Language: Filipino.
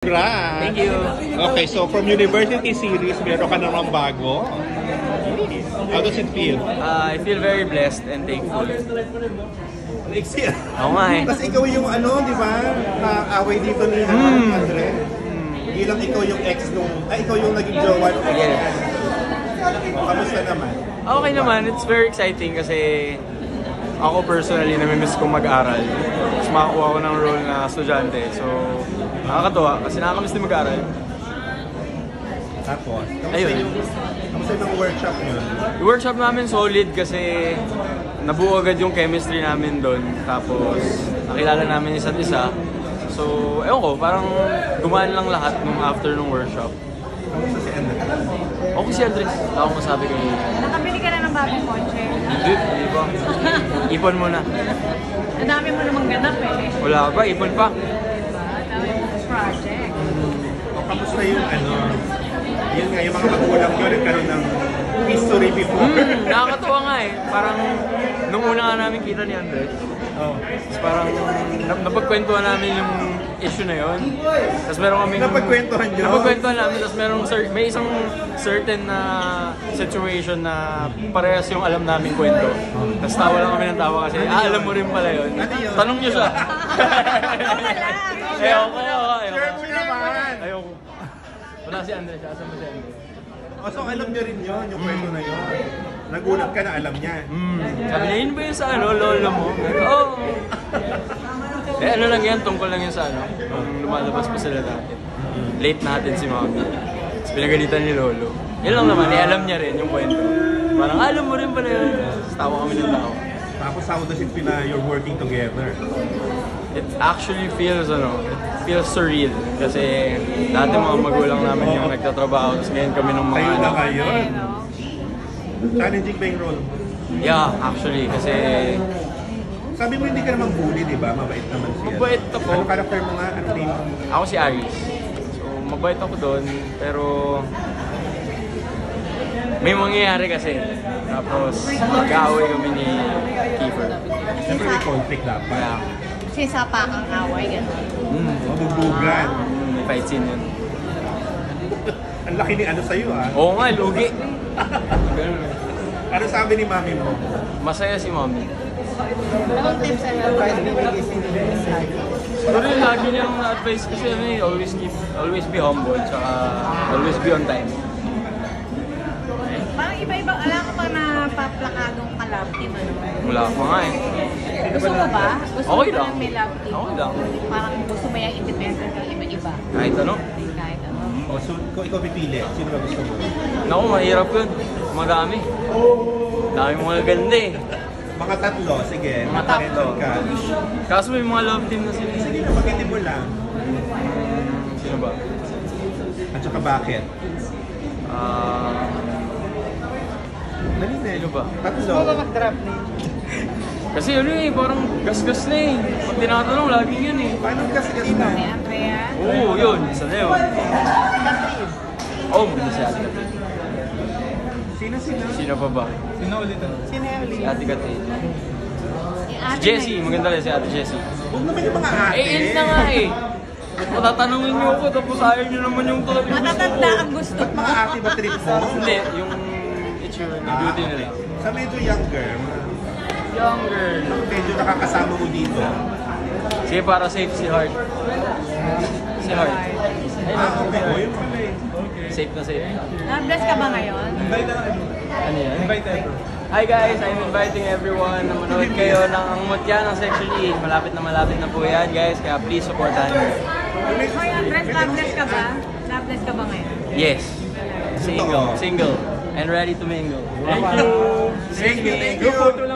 Congrats! Thank you. Okay, so from University Series, meron ka naman bago. How does it feel? I feel very blessed and thankful. Next year. Oo nga eh. Kasi ikaw yung di ba, na-away dito ni Andre. Hindi lang ikaw yung ex nung, ikaw yung naging jowa nung ex. Yes. Kamusta naman? Okay naman, it's very exciting kasi ako personally namimiss kong mag-aral. Tapos makakuha ko ng role na estudyante. So, nakakatuwa kasi nakakamiss din mag-aral. Tapos, Ayun. kamusta yung workshop nyo? Yung workshop namin solid kasi nabuo agad yung chemistry namin doon. Tapos, nakilala namin isa't isa. So, ewan ko, parang gumaan lang lahat nung after nung workshop. Kamusta si Andre? Okay si Andres, ako masabi ko yun. Nakabili ka na ng bagong kotse. Hindi pa. Ipon muna. Ang dami mo namang ganap eh. Wala pa, ipon pa. Diba? Ang dami mong project. O kamusta yung yun nga, yung mga magulang nyo nagkaroon ng history before. Nakakatuwa nga eh. Parang nung una nga namin kita ni Andres, parang napagkwentuhan namin yung issue na yun. Tapos meron kaming... Napagkwentuhan nyo? Napagkwentuhan namin, tapos may isang certain na situation na parehas yung alam namin kwento. Tapos tawa lang kami ng tawa kasi, alam mo rin pala yun. Ano yun? Tanong nyo siya. Ayoko. Share mo naman! Ayoko. Wala si Andres, asan mo si Andres? So alam nyo rin yun, yung kwento na yun. Nagulat ka na alam niya. Sabi niya, yun ba yun sa lolo mo? Oo. Ano lang yan, tungkol lang yun sa nung lumalabas pa sila dati. Late natin si Mami. Tapos pinagalitan ni Lolo. Yun lang naman, alam niya rin yung kwento. Parang alam mo rin pala yun. Tapos tawa kami ng tao. Tapos how does it feel na you're working together? It actually feels, it feels surreal. Kasi dati mga magulang namin yung nagtatrabaho. Tapos ngayon kami ng mga Kayo na kayo? Eh, no? Challenging ba yung role? Yeah, actually, kasi Sabi mo hindi ka naman bully, di ba? Mabait naman siya. mabait ako. Anong character mo nga? Anong name mo? Ako si Aris. So, mabait ako doon, pero may mangyayari kasi. Tapos, nag-aaway kami ni Kiefer. Siyempre may conflict dapat. Kaya, Sinasapakang away, gano'n. Mabubugan. may fight scene yun. Ang laki ni sa'yo Oo nga, lugi. Ano sabi ni mami mo? Masaya si Mommy. Anong tips and advice bibigay sa inyo ni Sally? Pero yung lagi niyang na-advise kasi always be humble, tsaka always be on time. Parang iba-iba, wala ka pa na paplakadong ka-love team, Wala pa nga eh. Gusto mo ba? Gusto Okay mo lang. ba may love team? Okay lang. Parang gusto mo yung independent ng iba-iba? Kahit ano. Kahit ano. So, kung ikaw pipili, sino ba gusto mo? Naku, mahirap yun. Madami. Dami mga ganda eh. Mga tatlo, sige. Mga tatlo. Ka. Kaso may mga love team na sila. Sige, kapagin mo lang. Sino ba? At saka bakit? Dali na. Sino ba? Tatlo. mag-drop name? Kasi parang gas-gas na eh. Pag tinatanong, laging yun eh. Paano kasi na? May Andrea? Oo, yun. Isa na yun. Oh, maganda si Ate Kate. Sino? Sino pa ba? Sino Si ulit? Ate Kate. Si Si Jessie, maganda rin si Ate Jessie. Huwag naman yung mga ate. Eh, yun na nga eh. Matatanungin niyo ako, tapos ayaw niyo naman yung tulad yung gusto Matatanda ko. ang gusto Ba't mga ate ba trip mo? Hindi, yung itsure na beauty nila. Sa medyo younger, Younger. medyo nakakasama mo dito. Sige, para safe si Heart. Si Heart. Okay. O, yun pala eh. Safe na safe. Na-bless ka ba ngayon? Ano yan? Hi guys, I'm inviting everyone na manood kayo ng Ang Mutya ng Section E. Malapit na po yan guys, kaya please supportahan nyo. Hoy, Andres, na-bless ka ba? Na-bless ka ba ngayon? Yes. Single. And ready to mingle. Thank you. Thank you.